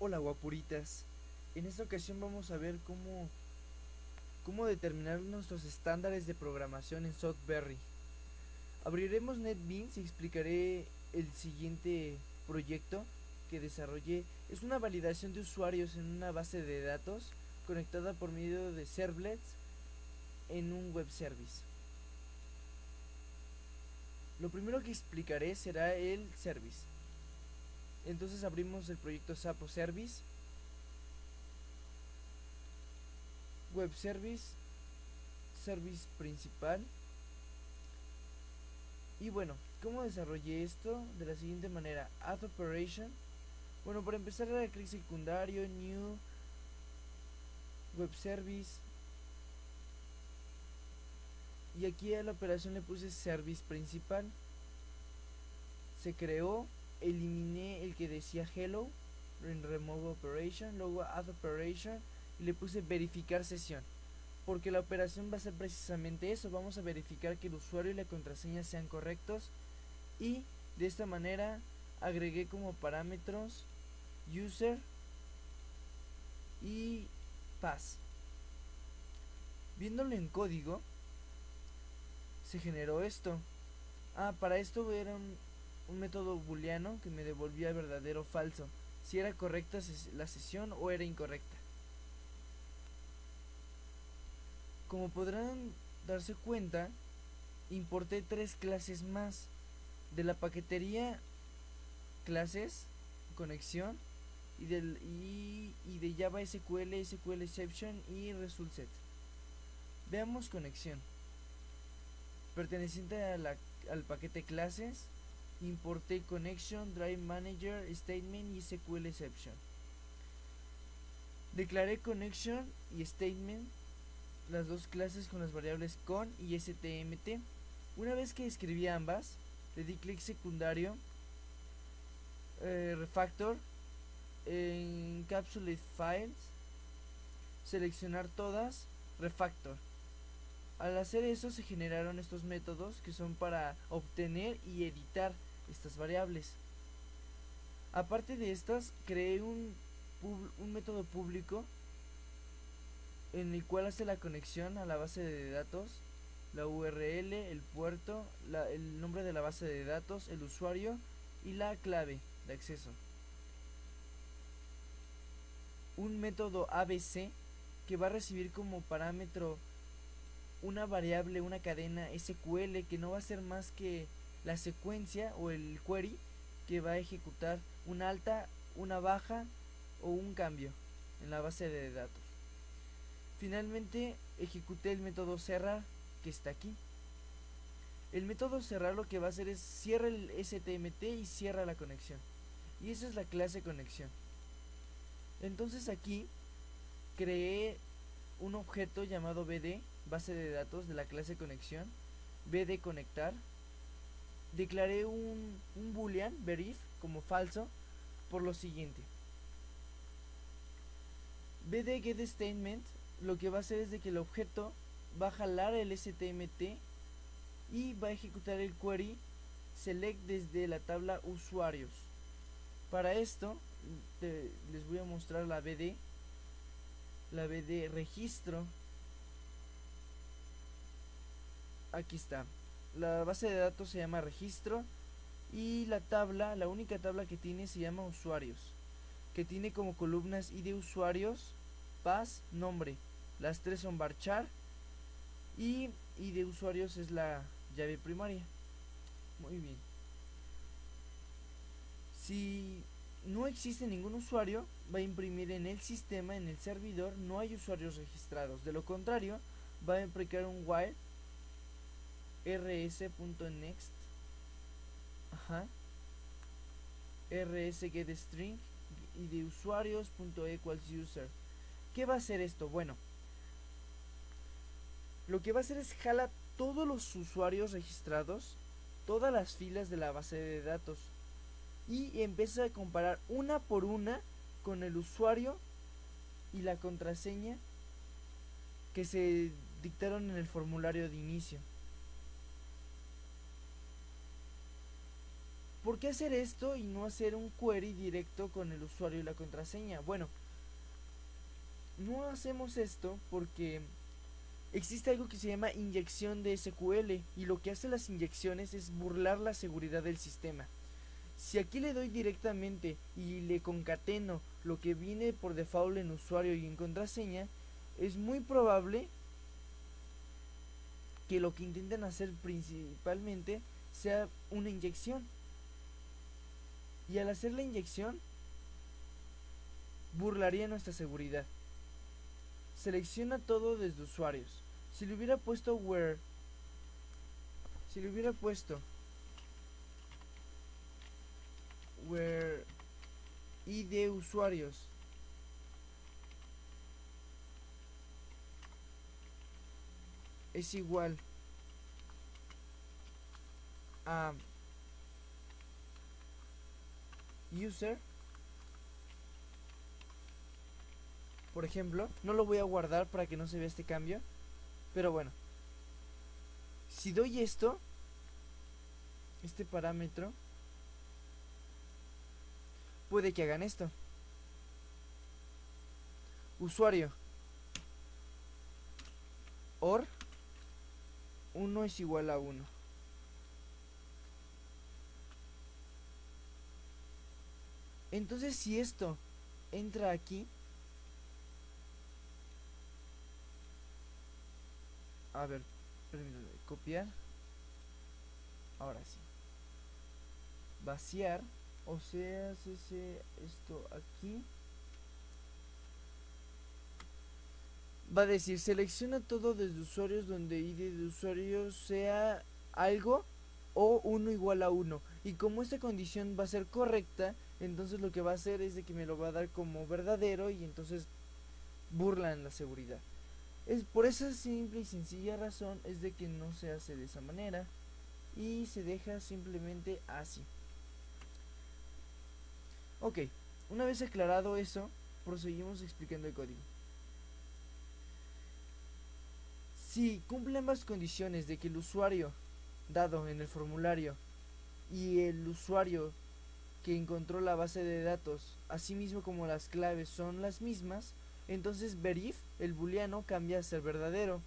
Hola guapuritas, en esta ocasión vamos a ver cómo determinar nuestros estándares de programación en Softberry. Abriremos NetBeans y explicaré el siguiente proyecto que desarrollé. Es una validación de usuarios en una base de datos conectada por medio de servlets en un web service. Lo primero que explicaré será el service. Entonces abrimos el proyecto Sapo Service, Web Service, Service principal. Y bueno, ¿cómo desarrollé esto? De la siguiente manera: add operation. Bueno, para empezar era clic secundario, new, web service. Y aquí a la operación le puse service principal. Se creó, eliminé el que decía hello en remove operation, luego add operation y le puse verificar sesión. Porque la operación va a ser precisamente eso, vamos a verificar que el usuario y la contraseña sean correctos. Y de esta manera agregué como parámetros user y pass. Viéndolo en código se generó esto. Para esto era un método booleano que me devolvía verdadero o falso, si era correcta la sesión o era incorrecta. Como podrán darse cuenta, importé 3 clases más de la paquetería: clases, conexión y de Java SQL, SQL Exception y Result Set. Veamos conexión. Perteneciente al paquete clases, importé connection, drive manager, statement y SQL Exception. Declaré connection y statement, las dos clases con las variables con y stmt. Una vez que escribí ambas, le di clic secundario, refactor, encapsulate files, seleccionar todas, refactor. Al hacer eso se generaron estos métodos que son para obtener y editar estas variables. Aparte de estas, creé un método público en el cual hace la conexión a la base de datos, la URL, el puerto, el nombre de la base de datos, el usuario y la clave de acceso. Un método ABC que va a recibir como parámetro una variable, una cadena SQL que no va a ser más que la secuencia o el query que va a ejecutar una alta, una baja o un cambio en la base de datos. Finalmente ejecuté el método cerrar, que está aquí. El método cerrar lo que va a hacer es cierra el STMT y cierra la conexión. Y esa es la clase conexión. Entonces aquí creé un objeto llamado BD, base de datos de la clase conexión, BD conectar. Declaré un boolean, verif, como falso, por lo siguiente: BD get statement lo que va a hacer es de que el objeto va a jalar el STMT y va a ejecutar el query select desde la tabla usuarios. Para esto les voy a mostrar la BD registro. Aquí está. La base de datos se llama registro y la única tabla que tiene se llama usuarios, que tiene como columnas ID usuarios, pass, nombre. Las tres son varchar y ID usuarios es la llave primaria. Muy bien. Si no existe ningún usuario, va a imprimir en el sistema, en el servidor, no hay usuarios registrados. De lo contrario, va a aplicar un while rs.next rs.getString y de usuarios.equals user. ¿Qué va a hacer esto? Bueno, lo que va a hacer es jala todos los usuarios registrados, todas las filas de la base de datos, y empieza a comparar una por una con el usuario y la contraseña que se dictaron en el formulario de inicio. ¿por qué hacer esto y no hacer un query directo con el usuario y la contraseña? Bueno, no hacemos esto porque existe algo que se llama inyección de SQL, y lo que hace las inyecciones es burlar la seguridad del sistema. Si aquí le doy directamente y le concateno lo que viene por default en usuario y en contraseña, es muy probable que lo que intenten hacer principalmente sea una inyección. Y al hacer la inyección, burlaría nuestra seguridad. Selecciona todo desde usuarios. Si le hubiera puesto where, si le hubiera puesto where id usuarios es igual a user, por ejemplo, no lo voy a guardar para que no se vea este cambio, pero bueno, si doy esto, este parámetro, puede que hagan esto. Usuario or 1 es igual a 1. Entonces, si esto entra aquí, a ver, permítame copiar, ahora sí, vaciar, o sea, esto aquí, va a decir selecciona todo desde usuarios donde id de usuario sea algo o 1 igual a 1, y como esta condición va a ser correcta, entonces lo que va a hacer es de que me lo va a dar como verdadero, y entonces burlan la seguridad. Es por esa simple y sencilla razón es de que no se hace de esa manera y se deja simplemente así. Ok, una vez aclarado eso, proseguimos explicando el código. Si cumple ambas condiciones de que el usuario dado en el formulario y el usuario que encontró la base de datos, así mismo como las claves son las mismas, entonces verif, el booleano, cambia a ser verdadero.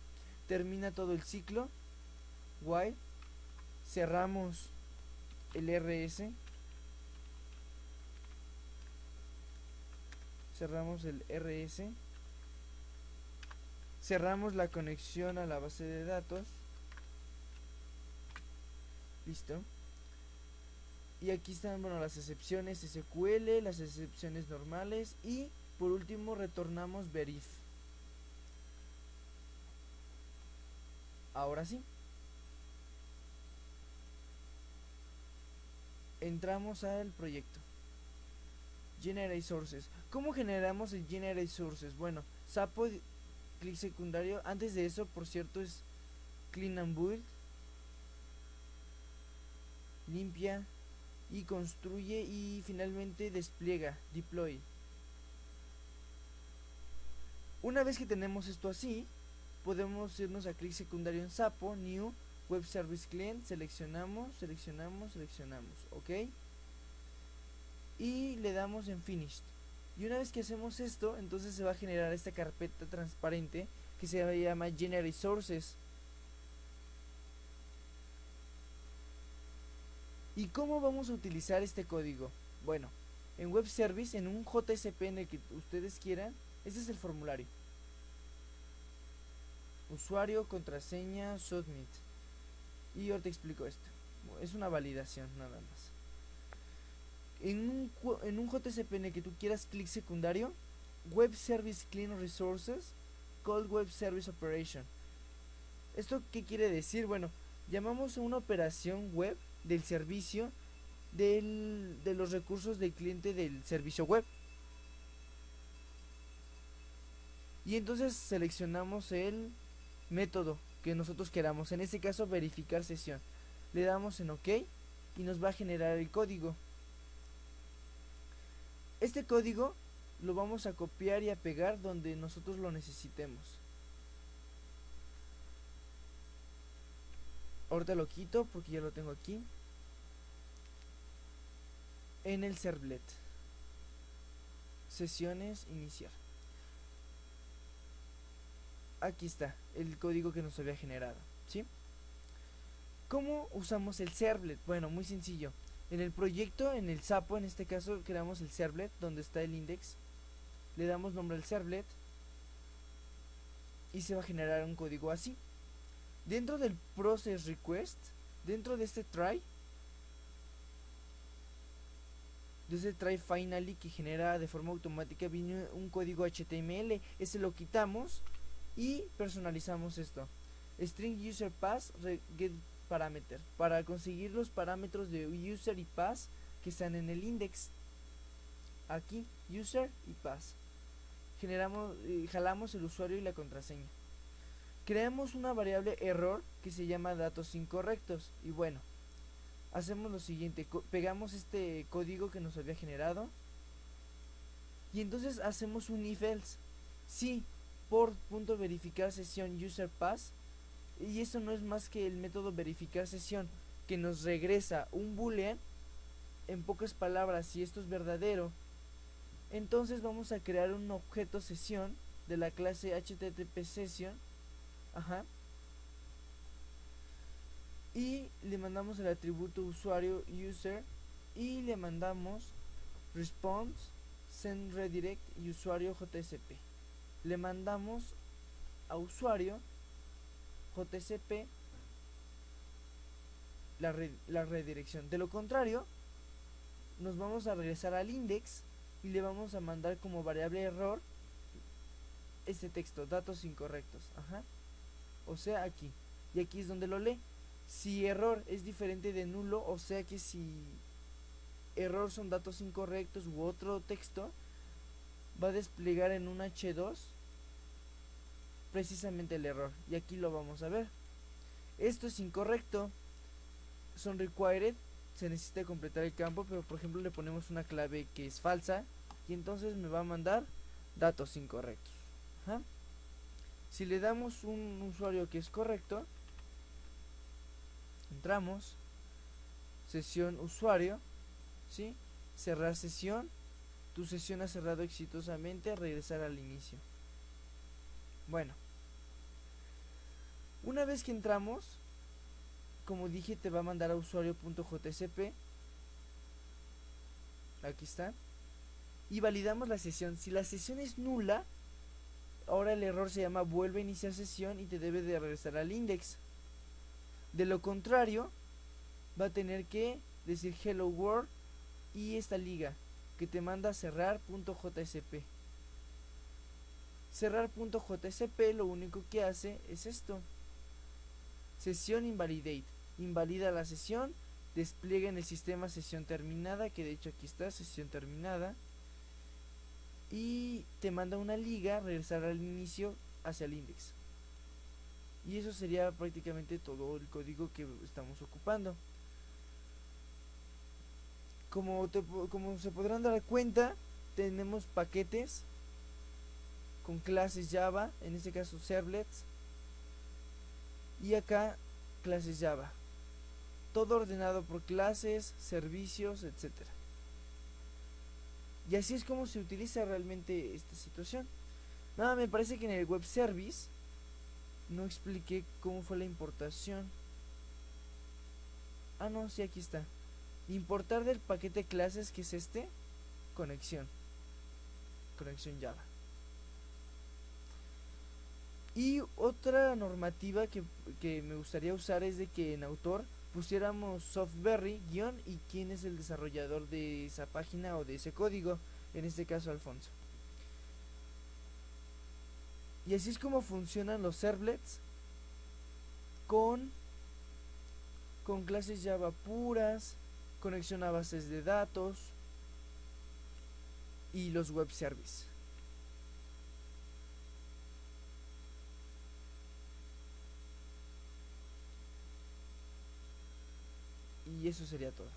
Termina todo el ciclo, while, cerramos el rs, cerramos la conexión a la base de datos, listo. Y aquí están, bueno, las excepciones SQL, las excepciones normales, y por último retornamos verif. Ahora sí, entramos al proyecto. Generate sources. ¿Cómo generamos el generate sources? Bueno, sapo clic secundario. Antes de eso, por cierto, es clean and build, limpia y construye, y finalmente despliega, deploy. Una vez que tenemos esto así, podemos irnos a clic secundario en sapo, new, web service client, seleccionamos, ok, y le damos en finished. Y una vez que hacemos esto, entonces se va a generar esta carpeta transparente que se llama generate sources. ¿Y cómo vamos a utilizar este código? Bueno, en web service, en un JSPN que ustedes quieran, este es el formulario. Usuario, contraseña, submit. Y ahora te explico esto. Es una validación nada más. En un JSPN que tú quieras clic secundario, web service clean resources, call web service operation. ¿Esto qué quiere decir? Bueno, llamamos a una operación web del servicio de los recursos del cliente del servicio web. Y entonces seleccionamos el método que nosotros queramos, en este caso verificar sesión. Le damos en OK y nos va a generar el código. Este código lo vamos a copiar y a pegar donde nosotros lo necesitemos. Ahorita lo quito porque ya lo tengo aquí. en el servlet. Sesiones, iniciar. Aquí está el código que nos había generado, ¿sí? ¿Cómo usamos el servlet? Bueno, muy sencillo. En el proyecto, en el sapo, en este caso, creamos el servlet, donde está el index. Le damos nombre al servlet y se va a generar un código así. Dentro del process request, dentro de este try finally que genera de forma automática, viene un código HTML. Ese lo quitamos y personalizamos esto. String user pass get parameter, para conseguir los parámetros de user y pass que están en el index. Aquí user y pass. Jalamos el usuario y la contraseña. Creamos una variable error que se llama datos incorrectos. Y bueno, hacemos lo siguiente: pegamos este código que nos había generado y entonces hacemos un if else. Si por punto verificar sesión user pass, y eso no es más que el método verificar sesión, que nos regresa un boolean. En pocas palabras, si esto es verdadero, entonces vamos a crear un objeto sesión de la clase http session, y le mandamos el atributo usuario user y le mandamos response send redirect y usuario JSP. Le mandamos a usuario JSP la redirección. De lo contrario, nos vamos a regresar al index y le vamos a mandar como variable error este texto: datos incorrectos. O sea, aquí. Y aquí es donde lo lee. Si error es diferente de nulo, o sea que si error son datos incorrectos u otro texto, va a desplegar en un H2 precisamente el error. Y aquí lo vamos a ver. Esto es incorrecto, son required, se necesita completar el campo, pero por ejemplo le ponemos una clave que es falsa y entonces me va a mandar datos incorrectos. Si le damos un usuario que es correcto, entramos, sesión usuario, ¿sí? Cerrar sesión, tu sesión ha cerrado exitosamente, regresar al inicio. Bueno, una vez que entramos, como dije, te va a mandar a usuario.jcp. Aquí está. Y validamos la sesión. Si la sesión es nula, ahora el error se llama vuelve a iniciar sesión y te debe de regresar al index. De lo contrario, va a tener que decir hello world y esta liga que te manda a cerrar.jsp. Cerrar.jsp lo único que hace es esto: sesión invalidate, invalida la sesión, despliega en el sistema sesión terminada, que de hecho aquí está, sesión terminada, y te manda una liga, regresar al inicio hacia el index. Y eso sería prácticamente todo el código que estamos ocupando. Como se podrán dar cuenta, tenemos paquetes con clases Java, en este caso servlets, y acá clases Java, todo ordenado por clases, servicios, etcétera. Y así es como se utiliza realmente esta situación. Nada, me parece que en el web service no expliqué cómo fue la importación. No, sí, aquí está. Importar del paquete clases, que es este, conexión Java. Y otra normativa que me gustaría usar es de que en autor pusiéramos Softberry guión y quién es el desarrollador de esa página o de ese código, en este caso Alfonso. Y así es como funcionan los servlets con clases Java puras, conexión a bases de datos y los web service. Y eso sería todo.